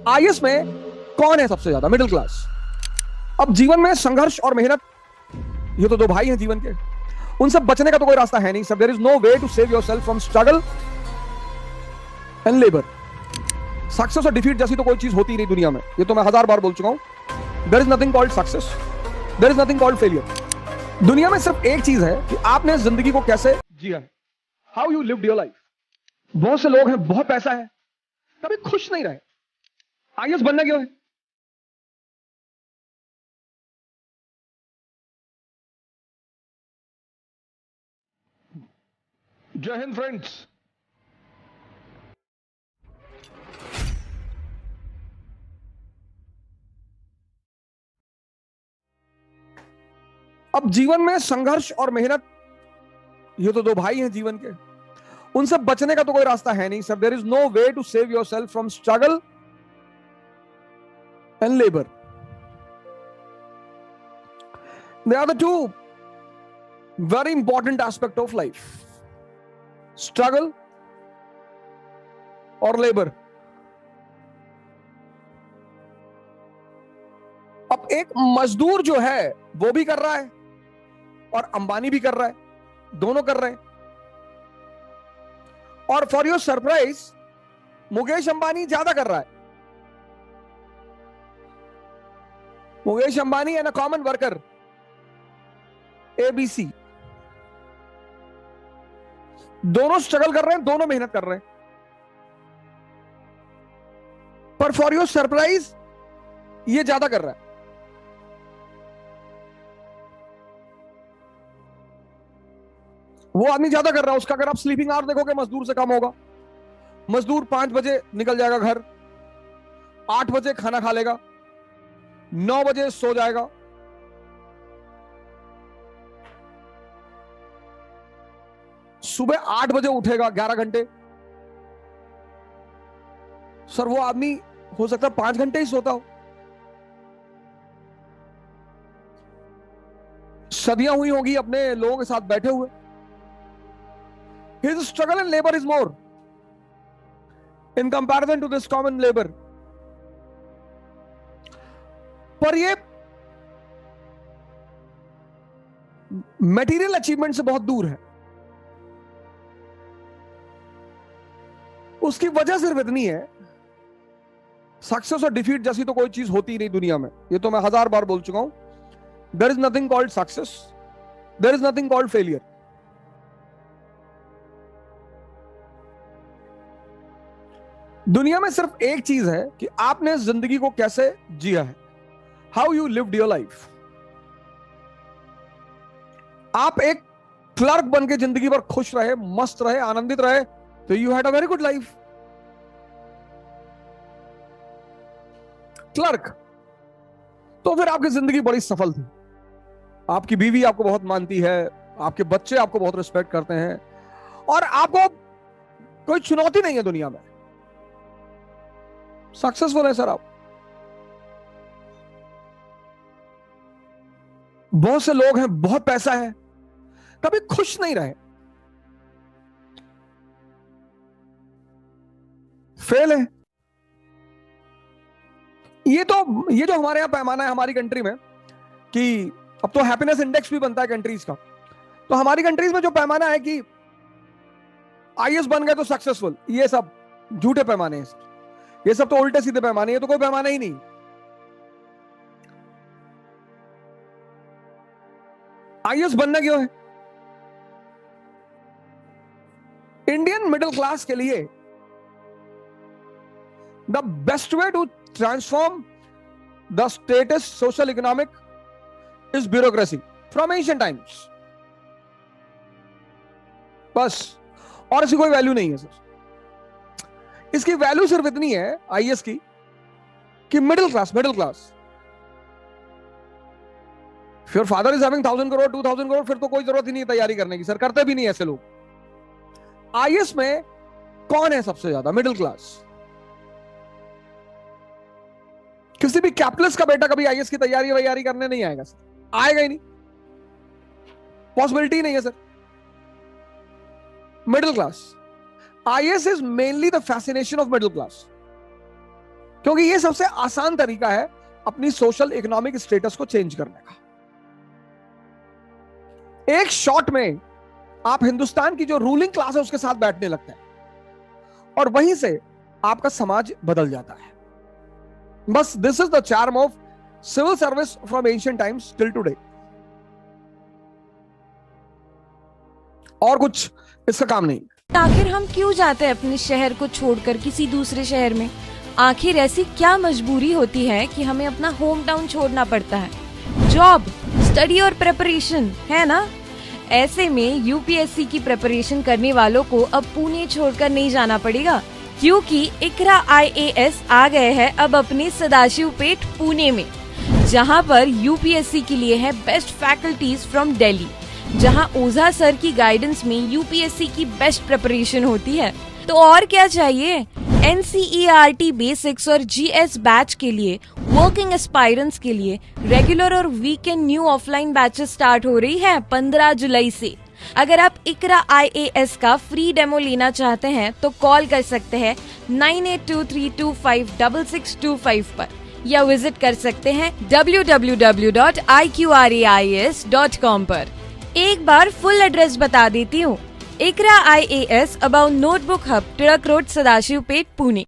IAS में कौन है सबसे ज्यादा? Middle class. अब जीवन में संघर्ष और मेहनत, ये तो दो भाई हैं जीवन के, उनसे बचने का तो कोई रास्ता है नहीं sir. There is no way to save yourself from struggle and labour. Success और डिफीट जैसी तो कोई चीज होती ही नहीं दुनिया में, ये तो मैं 1000 बार बोल चुका हूं। There is nothing called success, there is nothing called failure. दुनिया में सिर्फ एक चीज है कि आपने जिंदगी को कैसे जिया है, how you lived your life. बहुत से लोग हैं, बहुत पैसा है, कभी खुश नहीं रहे। आईएएस बनना क्यों है? जय हिंद फ्रेंड्स। अब जीवन में संघर्ष और मेहनत, ये तो दो भाई हैं जीवन के, उनसे बचने का तो कोई रास्ता है नहीं sir. There is no way to save yourself from struggle and labour. They are the two very important aspect of life, struggle और labor। अब एक मजदूर जो है वो भी कर रहा है और अंबानी भी कर रहा है, दोनों कर रहे हैं। और for your surprise, Mukesh Ambani ज्यादा कर रहा है। Mukesh Ambani and a common worker, ABC, दोनों स्ट्रगल कर रहे हैं, दोनों मेहनत कर रहे हैं। पर फॉर योर सरप्राइज, ये ज्यादा कर रहा है। वो आदमी ज्यादा कर रहा है, उसका अगर आप स्लीपिंग आवर देखोगे मजदूर से कम होगा। मजदूर 5 बजे निकल जाएगा घर, 8 बजे खाना खा लेगा, 9 बजे सो जाएगा, सुबह 8 बजे उठेगा, 11 घंटे। सर वो आदमी हो सकता है 5 घंटे ही सोता हो। सदियां हुई होगी अपने लोगों के साथ बैठे हुए। His struggle and labor is more in comparison to this common labor। पर ये मटेरियल अचीवमेंट से बहुत दूर है। उसकी वजह सिर्फ इतनी है, सक्सेस और डिफीट जैसी तो कोई चीज होती ही नहीं दुनिया में, ये तो मैं 1000 बार बोल चुका हूं। There is nothing called success, there is nothing called failure. दुनिया में सिर्फ एक चीज है कि आपने जिंदगी को कैसे जिया है, how you lived your life. आप एक क्लर्क बन के जिंदगी भर खुश रहे, मस्त रहे, आनंदित रहे, तो you had a very good life. Clerk, तो फिर आपकी जिंदगी बड़ी सफल थी। आपकी बीवी आपको बहुत मानती है, आपके बच्चे आपको बहुत रिस्पेक्ट करते हैं, और आपको कोई चुनौती नहीं है दुनिया में। सक्सेसफुल है सर आप। बहुत से लोग हैं, बहुत पैसा है, कभी खुश नहीं रहे, फेल है। ये जो हमारे यहां पैमाना है हमारी कंट्री में, कि अब तो हैप्पीनेस इंडेक्स भी बनता है कंट्रीज का, तो हमारी कंट्रीज में जो पैमाना है कि आईएएस बन गए तो सक्सेसफुल, ये सब झूठे पैमाने हैं। ये सब तो उल्टे सीधे पैमाने, ये तो कोई पैमाना ही नहीं। आईएएस बनना क्यों है? इंडियन मिडिल क्लास के लिए the best way to transform the status social economic is bureaucracy from ancient times। बस, और इसकी कोई वैल्यू नहीं है सर। इसकी वैल्यू सिर्फ इतनी है आईएएस की कि मिडिल क्लास फिर father is having 1000 crore 2000 crore, फिर तो कोई जरूरत ही नहीं तैयारी करने की सर, करते भी नहीं ऐसे लोग। आईएएस में कौन है सबसे ज्यादा? Middle class. किसी भी कैपिटलिस्ट का बेटा कभी आईएएस की तैयारी करने नहीं आएगा सर, आएगा ही नहीं, पॉसिबिलिटी नहीं है sir. Middle class, IAS is mainly the fascination of middle class. क्योंकि ये सबसे आसान तरीका है अपनी सोशल इकोनॉमिक स्टेटस को चेंज करने का। एक शॉट में आप हिंदुस्तान की जो रूलिंग क्लास है उसके साथ बैठने लगते हैं और वहीं से आपका समाज बदल जाता है। बस this is the charm of civil service from ancient times till today. और कुछ इसका काम नहीं। आखिर हम क्यों जाते हैं अपने शहर को छोड़कर किसी दूसरे शहर में? आखिर ऐसी क्या मजबूरी होती है कि हमें अपना होम टाउन छोड़ना पड़ता है? जॉब, स्टडी और प्रिपरेशन, है ना? ऐसे में यूपीएससी की प्रिपरेशन करने वालों को अब पुणे छोड़कर नहीं जाना पड़ेगा, क्योंकि इकरा IAS आ गए हैं अब अपने सदाशिव पेट पुणे में, जहां पर यूपीएससी के लिए है बेस्ट फैकल्टीज फ्रॉम दिल्ली, जहां ओझा सर की गाइडेंस में यूपीएससी की बेस्ट प्रिपरेशन होती है। तो और क्या चाहिए? NCERT बेसिक्स और GS बैच के लिए, वर्किंग एस्पायरेंट्स के लिए रेगुलर और weekend new offline batches start हो रही है 15 जुलाई से। अगर आप इकरा IAS का फ्री डेमो लेना चाहते हैं तो कॉल कर सकते हैं 9823256625 पर, या विजिट कर सकते हैं www.iqrais.com पर। एक बार फुल एड्रेस बता देती हूँ। इकरा IAS about notebook hub, Tilak road, Sadashiv pet, Pune.